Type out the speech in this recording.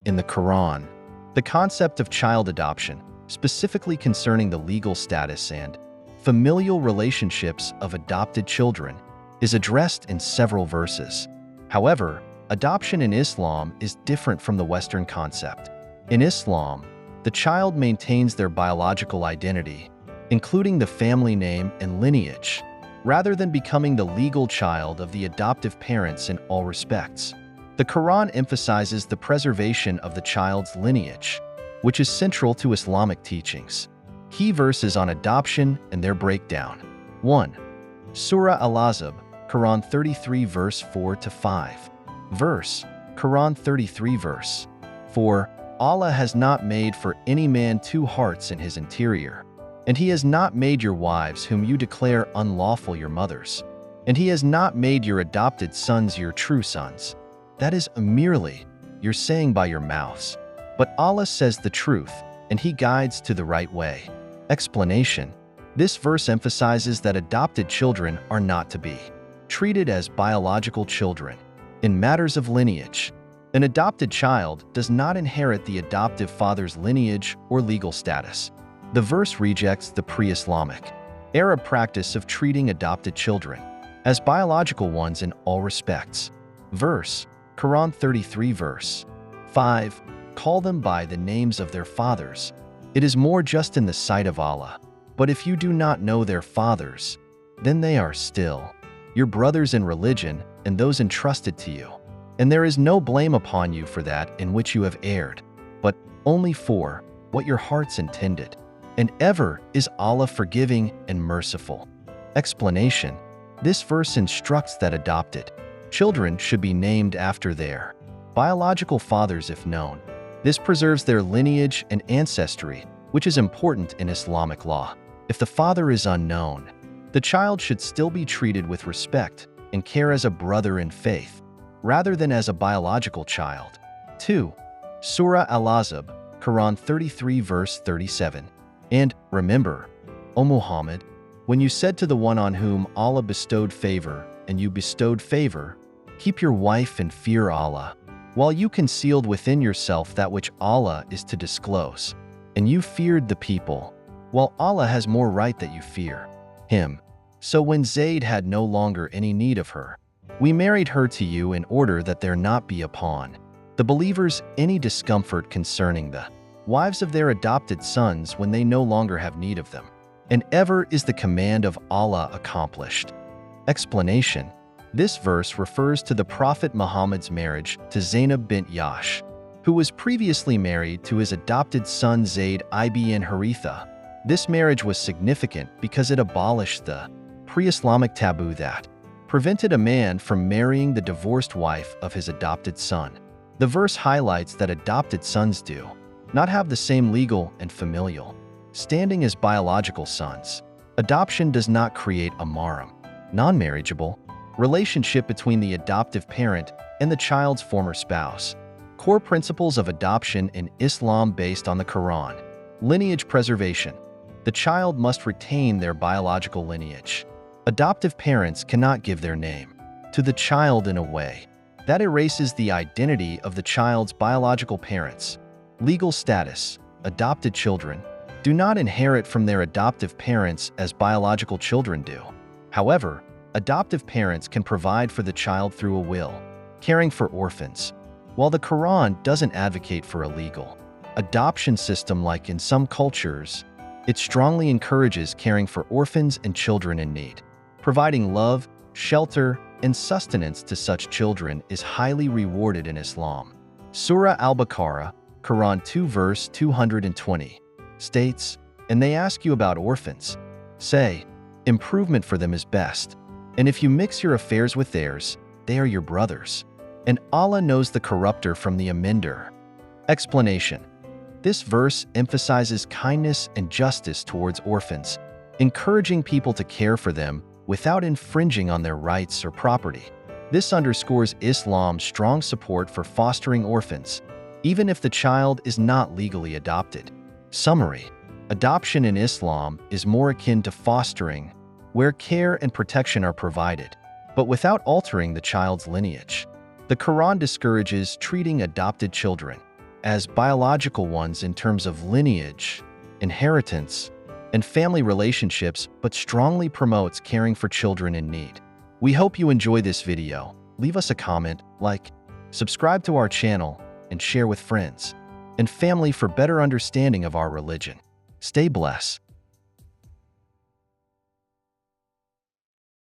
in the Quran. The concept of child adoption, specifically concerning the legal status and familial relationships of adopted children, is addressed in several verses. However, adoption in Islam is different from the Western concept. In Islam, the child maintains their biological identity, including the family name and lineage, rather than becoming the legal child of the adoptive parents in all respects. The Quran emphasizes the preservation of the child's lineage, which is central to Islamic teachings. Key verses on adoption and their breakdown. 1. Surah Al-Ahzab, Quran 33 verse 4-5. Verse, Quran 33 verse 4. Allah has not made for any man two hearts in his interior, and he has not made your wives whom you declare unlawful your mothers, and he has not made your adopted sons your true sons. That is merely you're saying by your mouths. But Allah says the truth, and he guides to the right way. Explanation. This verse emphasizes that adopted children are not to be treated as biological children. In matters of lineage, an adopted child does not inherit the adoptive father's lineage or legal status. The verse rejects the pre-Islamic Arab practice of treating adopted children as biological ones in all respects. Verse, Quran 33 verse 5. Call them by the names of their fathers. It is more just in the sight of Allah. But if you do not know their fathers, then they are still your brothers in religion and those entrusted to you. And there is no blame upon you for that in which you have erred, but only for what your hearts intended. And ever is Allah forgiving and merciful. Explanation. This verse instructs that adopted children should be named after their biological fathers if known. This preserves their lineage and ancestry, which is important in Islamic law. If the father is unknown, the child should still be treated with respect and care as a brother in faith, rather than as a biological child. 2. Surah Al-Ahzab, Quran 33 verse 37. And remember, O Muhammad, when you said to the one on whom Allah bestowed favor, and you bestowed favor, keep your wife and fear Allah, while you concealed within yourself that which Allah is to disclose, and you feared the people, while Allah has more right that you fear Him. So when Zayd had no longer any need of her, we married her to you in order that there not be upon the believers any discomfort concerning the wives of their adopted sons when they no longer have need of them. And ever is the command of Allah accomplished. Explanation. This verse refers to the Prophet Muhammad's marriage to Zainab bint Jahsh, who was previously married to his adopted son Zayd ibn Haritha. This marriage was significant because it abolished the pre-Islamic taboo that prevented a man from marrying the divorced wife of his adopted son. The verse highlights that adopted sons do not have the same legal and familial standing as biological sons. Adoption does not create a mahram, non-marriageable, relationship between the adoptive parent and the child's former spouse. Core principles of adoption in Islam based on the Quran. Lineage preservation. The child must retain their biological lineage. Adoptive parents cannot give their name to the child in a way that erases the identity of the child's biological parents. Legal status. Adopted children do not inherit from their adoptive parents as biological children do. However, adoptive parents can provide for the child through a will, caring for orphans. While the Quran doesn't advocate for a legal adoption system like in some cultures, it strongly encourages caring for orphans and children in need. Providing love, shelter, and sustenance to such children is highly rewarded in Islam. Surah Al-Baqarah, Quran 2 verse 220, states, "And they ask you about orphans. Say, improvement for them is best. And if you mix your affairs with theirs, they are your brothers. And Allah knows the corrupter from the amender." Explanation. This verse emphasizes kindness and justice towards orphans, encouraging people to care for them without infringing on their rights or property. This underscores Islam's strong support for fostering orphans, even if the child is not legally adopted. Summary. Adoption in Islam is more akin to fostering, where care and protection are provided, but without altering the child's lineage. The Quran discourages treating adopted children as biological ones in terms of lineage, inheritance, and family relationships, but strongly promotes caring for children in need. We hope you enjoy this video. Leave us a comment, like, subscribe to our channel, and share with friends and family for better understanding of our religion. Stay blessed.